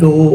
2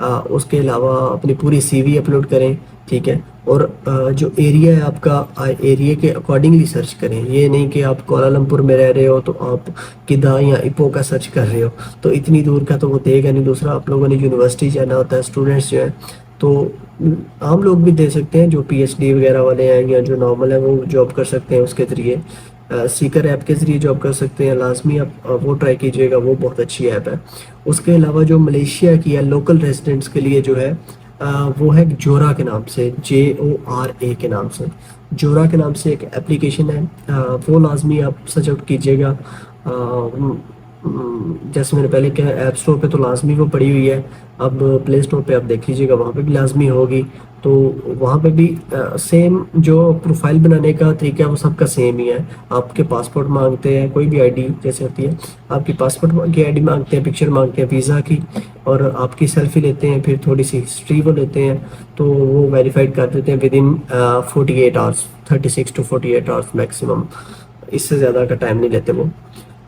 اس کے علاوہ اپنی پوری سی وی اپلوڈ کریں، ٹھیک ہے، اور جو ایریا ہے آپ کا، ایریا کے اکارڈنگلی سرچ کریں. یہ نہیں کہ آپ کوالالمپور میں رہ رہے ہو تو آپ کدا یا ایپو کا سرچ کر رہے ہو تو اتنی دور کا تو وہ دے گا نہیں. دوسرا آپ لوگوں نے یونیورسٹی جانا ہوتا ہے، اسٹوڈنٹس جو ہیں تو عام لوگ بھی دے سکتے ہیں، جو پی ایچ ڈی وغیرہ والے ہیں یا جو نارمل ہے وہ جاب کر سکتے ہیں اس کے ذریعے. سیکر ایپ کے ذریعے جاب کر سکتے ہیں، لازمی آپ وہ ٹرائی کیجیے گا، وہ بہت اچھی ایپ ہے. اس کے علاوہ جو ملیشیا کی ہے لوکل ریزیڈنٹس کے لیے جو ہے وہ ہے جورا کے نام سے، JORA کے نام سے. جورا کے نام سے ایک اپلیکیشن ہے، وہ لازمی آپ سرچ آؤٹ کیجیے گا. جیسے میں نے پہلے کہا ایپ اسٹور پہ تو لازمی وہ پڑی ہوئی ہے، اب پلے اسٹور پہ آپ دیکھ لیجیے گا، وہاں پہ بھی لازمی ہوگی. تو وہاں پہ بھی سیم جو پروفائل بنانے کا طریقہ ہے وہ سب کا سیم ہی ہے. آپ کے پاسپورٹ مانگتے ہیں، کوئی بھی آئی ڈی جیسے ہوتی ہے، آپ کی پاسپورٹ کی آئی ڈی مانگتے ہیں، پکچر مانگتے ہیں ویزا کی، اور آپ کی سیلفی لیتے ہیں، پھر تھوڑی سی ہسٹری وہ لیتے ہیں، تو وہ ویریفائڈ کر دیتے ہیں with in 48 hours, 36 to 48 hours maximum, اس سے زیادہ کا ٹائم نہیں لیتے وہ.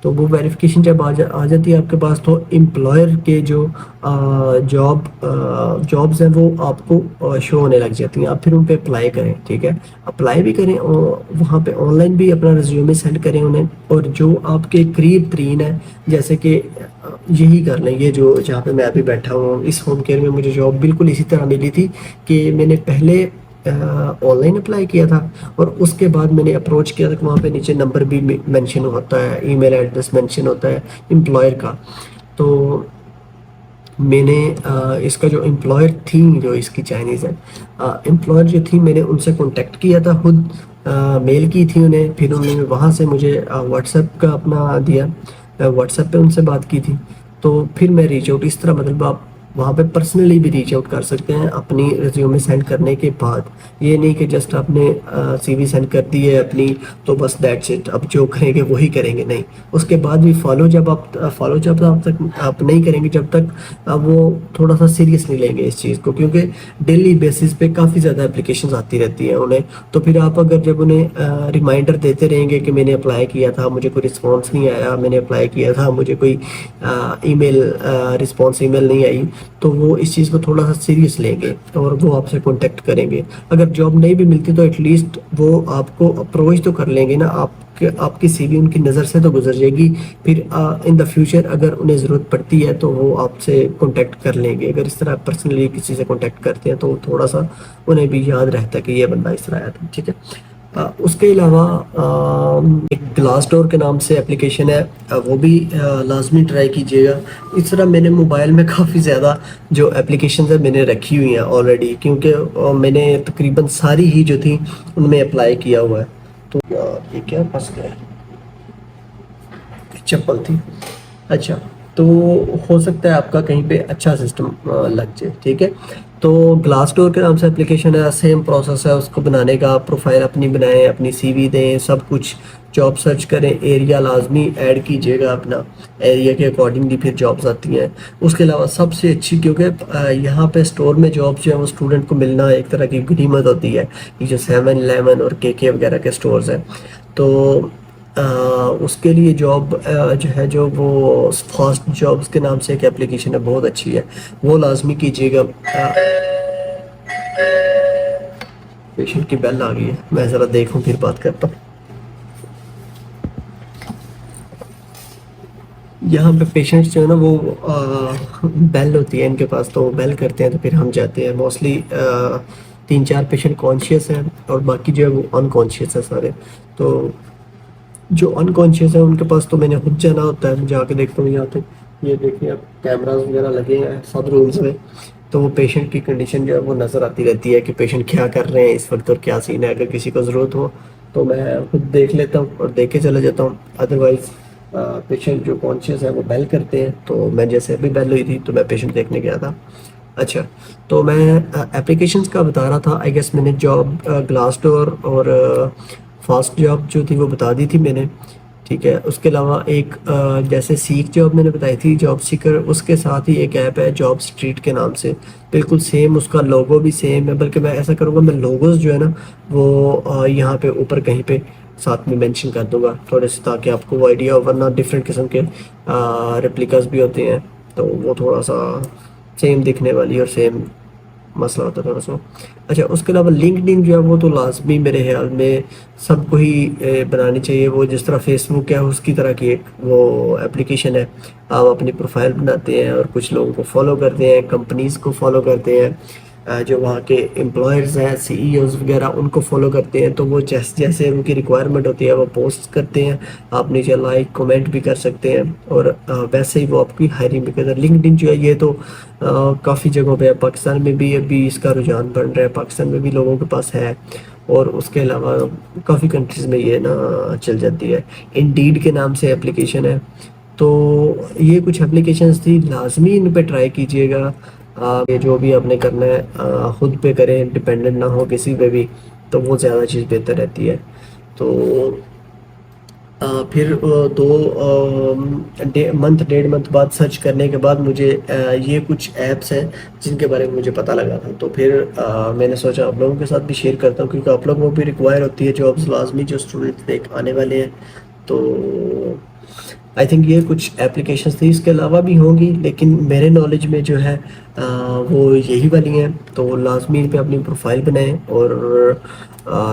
تو وہ ویریفیکیشن جب آ جاتی ہے آپ کے پاس تو امپلائر کے جو جابز ہیں وہ آپ کو شو ہونے لگ جاتی ہیں. آپ پھر ان پہ اپلائی کریں، ٹھیک ہے، اپلائی بھی کریں اور وہاں پہ آن لائن بھی اپنا ریزیومے سینڈ کریں انہیں. اور جو آپ کے قریب ترین ہے، جیسے کہ یہی کر لیں، یہ جو جہاں پہ میں ابھی بیٹھا ہوں اس ہوم کیئر میں مجھے جاب بالکل اسی طرح ملی تھی کہ میں نے پہلے آن لائن اپلائی کیا تھا اور اس کے بعد میں نے اپروچ کیا تھا کہ وہاں پہ نیچے نمبر بھی مینشن ہوتا ہے، ای میل ایڈریس مینشن ہوتا ہے امپلائر کا. تو میں نے اس کا جو امپلائر تھی، جو اس کی چائنیز ہے امپلائر جو تھی، میں نے ان سے کانٹیکٹ کیا تھا، خود میل کی تھی انہیں، پھر انہوں نے وہاں سے مجھے واٹس ایپ کا اپنا دیا، واٹس ایپ پہ ان سے بات کی تھی. تو پھر میں ریچ آؤٹ اس طرح، مطلب آپ وہاں پہ پرسنلی بھی ریچ آؤٹ کر سکتے ہیں اپنی ریزیومے سینڈ کرنے کے بعد. یہ نہیں کہ جسٹ آپ نے سی وی سینڈ کر دی ہے اپنی تو بس دیٹس اٹ، اب جو کریں گے وہی کریں گے، نہیں. اس کے بعد بھی فالو جب آپ نہیں کریں گے جب تک وہ تھوڑا سا سیریس نہیں لیں گے اس چیز کو، کیونکہ ڈیلی بیسس پہ کافی زیادہ اپلیکیشنز آتی رہتی ہیں انہیں. تو پھر آپ اگر جب انہیں ریمائنڈر دیتے رہیں گے کہ میں نے اپلائی کیا تھا، مجھے کوئی رسپانس نہیں آیا، میں نے اپلائی کیا تھا، مجھے کوئی ای میل رسپانس ای میل نہیں آئی، تو وہ اس چیز کو تھوڑا سا سیریس لیں گے اور وہ آپ سے کانٹیکٹ کریں گے. اگر جاب نہیں بھی ملتی تو ایٹ لیسٹ وہ آپ کو اپروچ تو کر لیں گے نا، آپ کی سی وی ان کی نظر سے تو گزر جائے گی. پھر ان دا فیوچر اگر انہیں ضرورت پڑتی ہے تو وہ آپ سے کانٹیکٹ کر لیں گے. اگر اس طرح پرسنلی کسی سے کانٹیکٹ کرتے ہیں تو تھوڑا سا انہیں بھی یاد رہتا ہے کہ یہ بندہ اس طرح آیا تھا، ٹھیک ہے. اس کے علاوہ ایک گلاس ڈور کے نام سے اپلیکیشن ہے، وہ بھی لازمی ٹرائی کیجیے گا. اس طرح میں نے موبائل میں کافی زیادہ جو اپلیکیشنز ہیں میں نے رکھی ہوئی ہیں آلریڈی، کیونکہ میں نے تقریباً ساری ہی جو تھی ان میں اپلائی کیا ہوا ہے. تو یہ کیا پھنس گیا، چپل تھی. اچھا، تو ہو سکتا ہے آپ کا کہیں پہ اچھا سسٹم لگ جائے، ٹھیک ہے. تو گلاس ڈور کے نام سے اپلیکیشن ہے، سیم پروسیس ہے اس کو بنانے کا. پروفائل اپنی بنائیں، اپنی سی وی دیں، سب کچھ. جاب سرچ کریں، ایریا لازمی ایڈ کیجیے گا اپنا، ایریا کے اکارڈنگلی پھر جابز آتی ہیں. اس کے علاوہ سب سے اچھی، کیونکہ یہاں پہ اسٹور میں جاب جو ہے وہ اسٹوڈنٹ کو ملنا ایک طرح کی غنیمت ہوتی ہے. یہ جو 7-11 اور KK وغیرہ کے اسٹورز ہیں، تو اس کے لیے جاب جو ہے جو وہ فاسٹ جابز کے نام سے ایک اپلیکیشن ہے، بہت اچھی ہے، وہ لازمی کیجیے گا. پیشنٹ کی بیل آ گئی ہے، میں ذرا دیکھوں پھر بات کرتا ہوں. یہاں پہ پیشنٹس جو ہے نا وہ بیل ہوتی ہے ان کے پاس، تو وہ بیل کرتے ہیں تو پھر ہم جاتے ہیں. موسٹلی 3-4 پیشنٹ کانشیس ہیں اور باقی جو ہے وہ انکانشیس ہے سارے. تو جو انکانشیس ہیں ان کے پاس تو میں نے خود جانا ہوتا ہے، جا کے دیکھتا ہوں. یہاں پہ یہ دیکھیں آپ، کیمراز وغیرہ لگے ہیں سب رومز میں، تو وہ پیشنٹ کی کنڈیشن جو ہے وہ نظر آتی رہتی ہے کہ پیشنٹ کیا کر رہے ہیں اس وقت اور کیا سین ہے. اگر کسی کو ضرورت ہو تو میں خود دیکھ لیتا ہوں اور دیکھ کے چلا جاتا ہوں. ادروائز پیشنٹ جو کانشیس ہے وہ بیل کرتے ہیں. تو میں جیسے ابھی بیل ہوئی تھی تو میں پیشنٹ دیکھنے گیا تھا. اچھا، تو میں اپلیکیشنس کا بتا رہا تھا. آئی گیس میں نے جاب گلاس ڈور اور فاسٹ جاب جو تھی وہ بتا دی تھی میں نے، ٹھیک ہے. اس کے علاوہ ایک جیسے سیک جاب میں نے بتائی تھی، جاب سیکر، اس کے ساتھ ہی ایک ایپ ہے جاب اسٹریٹ کے نام سے، بالکل سیم. اس کا لوگو بھی سیم ہے، بلکہ میں ایسا کروں گا، میں لوگوز جو ہے نا وہ یہاں پہ اوپر کہیں پہ ساتھ میں مینشن کر دوں گا تھوڑے سے، تاکہ آپ کو وہ آئیڈیا ہو. ورنہ ڈفرینٹ قسم کے ریپلیکاز بھی ہوتے ہیں تو وہ تھوڑا سا سیم دکھنے والی اور سیم مسئلہ ہوتا تھوڑا سا. اچھا اس کے علاوہ لنکڈ جو ہے وہ تو لازمی میرے خیال میں سب کو ہی بنانی چاہیے. وہ جس طرح فیس بک ہے اس کی طرح کی ایک وہ اپلیکیشن ہے. آپ اپنی پروفائل بناتے ہیں اور کچھ لوگوں کو فالو کرتے ہیں, کمپنیز کو فالو کرتے ہیں, جو وہاں کے امپلائرز ہیں, سی ای اوز وغیرہ, ان کو فالو کرتے ہیں. تو وہ جیسے ان کی ریکوائرمنٹ ہوتی ہے وہ پوسٹ کرتے ہیں, آپ نیچے لائک کومنٹ بھی کر سکتے ہیں, اور ویسے ہی وہ آپ کی ہائرنگ بھی کرتے ہیں. لنکڈ جو ہے یہ تو کافی جگہوں پہ ہے, پاکستان میں بھی ابھی اس کا رجحان بڑھ رہا ہے, پاکستان میں بھی لوگوں کے پاس ہے, اور اس کے علاوہ کافی کنٹریز میں یہ نا چل جاتی ہے. انڈیڈ کے نام سے اپلیکیشن ہے. تو یہ کچھ اپلیکیشنز تھی, لازمی ان پہ ٹرائی کیجئے گا. یہ جو بھی آپ نے کرنا ہے خود پہ کریں, ڈپینڈنٹ نہ ہو کسی پہ بھی, تو وہ زیادہ چیز بہتر رہتی ہے. تو پھر 1.5 منتھ بعد سرچ کرنے کے بعد مجھے یہ کچھ ایپس ہیں جن کے بارے میں مجھے پتہ لگا تھا. تو پھر میں نے سوچا آپ لوگوں کے ساتھ بھی شیئر کرتا ہوں, کیونکہ آپ لوگوں کو بھی ریکوائر ہوتی ہے جابس لازمی, جو اسٹوڈنٹ ایک آنے والے ہیں. تو آئی تھنک یہ کچھ اپلیکیشنس تھی, اس کے علاوہ بھی ہوں گی لیکن میرے نالج میں جو ہے وہ یہی والی ہیں. تو لازمی ان پہ اپنی پروفائل بنائیں اور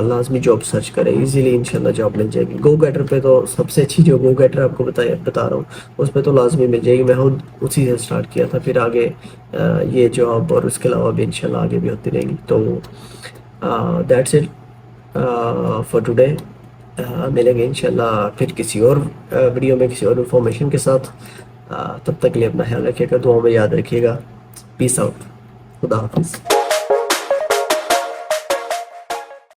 لازمی جاب سرچ کریں, ایزیلی انشاءاللہ جاب مل جائے گی. گو گیٹر پہ تو سب سے اچھی جو گو گیٹر آپ کو بتا رہا ہوں اس پہ تو لازمی مل جائے گی. میں خود اسی سے سٹارٹ کیا تھا, پھر آگے یہ جاب اور اس کے علاوہ بھی انشاءاللہ آگے بھی ہوتی رہیں گی. تو دیٹس اٹ فار ٹوڈے. ملیں گے انشاءاللہ پھر کسی اور ویڈیو میں کسی اور انفارمیشن کے ساتھ. تب تک کے لیے اپنا خیال رکھیے گا, دعاؤں میں یاد رکھیے گا. پیس آؤٹ. خدا حافظ.